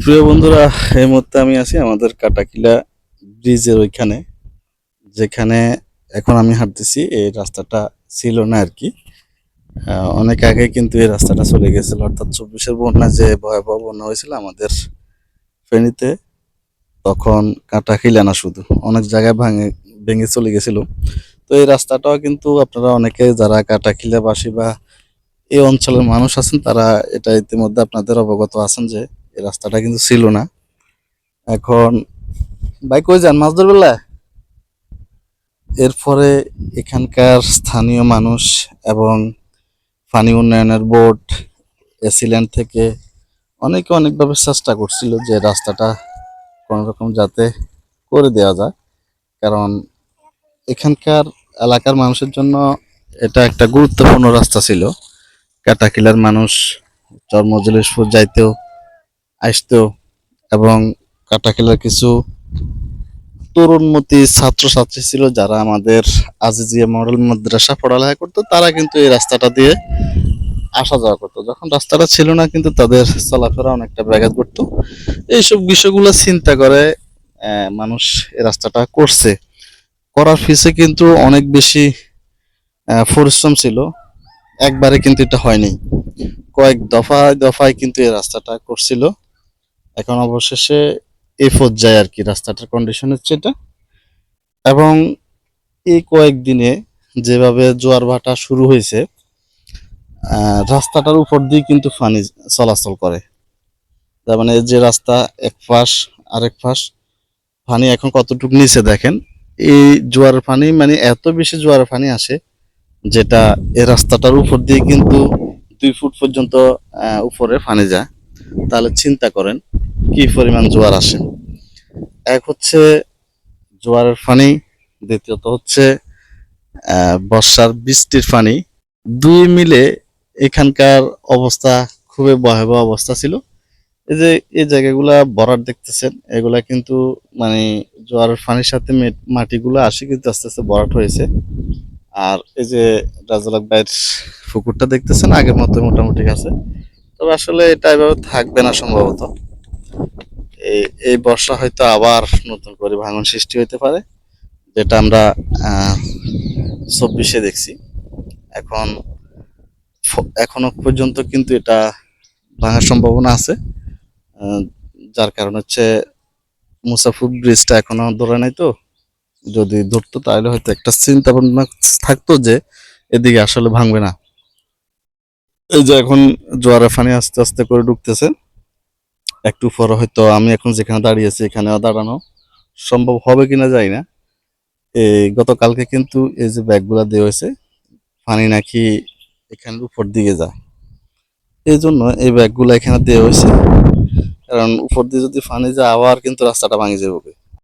প্রিয় বন্ধুরা, এই মুহূর্তে আমি আছি আমাদের কাটাকিলা ব্রিজের ওইখানে, যেখানে এখন আমি হাঁটতেছি। এই রাস্তাটা ছিল না আর কি। অনেক আগে কিন্তু এই রাস্তাটা চলে গেছিল, অর্থাৎ 24-এর বন্যা যে ভয়াবহ বন্যা হয়েছিল আমাদের ফেনীতে, তখন কাটাকিলা না শুধু অনেক জায়গায় ভেঙে চলে গেছিল। তো এই রাস্তাটাও কিন্তু আপনারা অনেকে যারা কাটাখিলাবাসী বা এই অঞ্চলের মানুষ আছেন, তারা এটা ইতিমধ্যে আপনাদের অবগত আছেন যে এই রাস্তাটা কিন্তু ছিল না। এখন ভাই কই যান, মাছ ধরবেলা? এরপরে এখানকার স্থানীয় মানুষ এবং পানি উন্নয়নের বোর্ড, এসিল্যান্ড থেকে অনেকে অনেকভাবে চেষ্টা করছিল যে রাস্তাটা কোনো রকম যাতে করে দেওয়া যায়, কারণ এখানকার এলাকার মানুষের জন্য এটা একটা গুরুত্বপূর্ণ রাস্তা ছিল। কাটাকিলার মানুষ চরমজলিশপুর যাইতেও আসতেও, এবং কাটাকিলার কিছু তরুণমতি ছাত্রছাত্রী ছিল যারা আমাদের আজিজিয়া মডেল মাদ্রাসা পড়ালেখা করতো, তারা কিন্তু এই রাস্তাটা দিয়ে আসা যাওয়া করতো। যখন রাস্তাটা ছিল না, কিন্তু তাদের চলাফেরা অনেকটা ব্যাঘাত করতো। এইসব বিষয়গুলো চিন্তা করে মানুষ এই রাস্তাটা করছে। করার পিছে কিন্তু অনেক বেশি পরিশ্রম ছিল, একবারে কিন্তু এটা হয়নি, কয়েক দফায় দফায় কিন্তু এই রাস্তাটা করছিল। এখন অবশেষে এই পর্যায়ে আর কি রাস্তাটার কন্ডিশন হচ্ছে এটা। এবং এই কয়েকদিনে যেভাবে জোয়ার ভাটা শুরু হয়েছে, রাস্তাটার উপর দিয়ে কিন্তু পানি চলাচল করে। তার মানে এই যে রাস্তা এক পাশ আরেক পাশ, পানি এখন কতটুকু নিচে দেখেন। এই জোয়ারের পানি মানে এত বেশি জোয়ারের পানি আসে, যেটা এই রাস্তাটার উপর দিয়ে কিন্তু 2 ফুট পর্যন্ত উপরে পানি যায়। তাহলে চিন্তা করেন কি পরিমাণ জোয়ার আসে। এক হচ্ছে জোয়ারের পানি, দ্বিতীয়ত হচ্ছে বর্ষার বৃষ্টির পানি, দুই মিলে এখানকার অবস্থা খুবই ভয়াবহ অবস্থা ছিল। এই যে এই জায়গাগুলা ভরাট দেখতেছেন, এগুলা কিন্তু মানে জোয়ারের পানির সাথে মাটিগুলো আসে কিন্তু আস্তে আস্তে ভরাট হয়েছে। আর এই যে রাজালাক ভাইয়ের পুকুরটা দেখতেছেন, আগের মতো মোটামুটি আছে, তবে আসলে এটা এভাবে থাকবে না সম্ভবত। এই এই বর্ষা হয়তো আবার নতুন করে ভাঙন সৃষ্টি হইতে পারে, যেটা আমরা 24-এ দেখছি। এখন এখনো পর্যন্ত কিন্তু এটা ভাঙার সম্ভাবনা আছে। আহ, যার কারণ হচ্ছে মুসাফুর ব্রিজটা এখনো ধরে নাই। তো যদি ধরতো তাহলে হয়তো একটা চিন্তা ভাবনা থাকতো যে এদিকে আসলে ভাঙবে না। এই যে এখন জোয়ারের পানি আস্তে আস্তে করে ঢুকতেছে, একটু পরে হয়তো আমি এখন যেখানে দাঁড়িয়েছি এখানেও দাঁড়ানো সম্ভব হবে কিনা জানি না। এই গতকালকে কিন্তু এই যে ব্যাগগুলা দেওয়া হয়েছে, পানি নাকি এখানের উপর দিকে যায়, এই জন্য এই ব্যাগগুলো এখানে দেওয়া হয়েছে। কারণ উপর দিয়ে যদি পানি যায় আবার কিন্তু রাস্তাটা ভাঙে যাবে।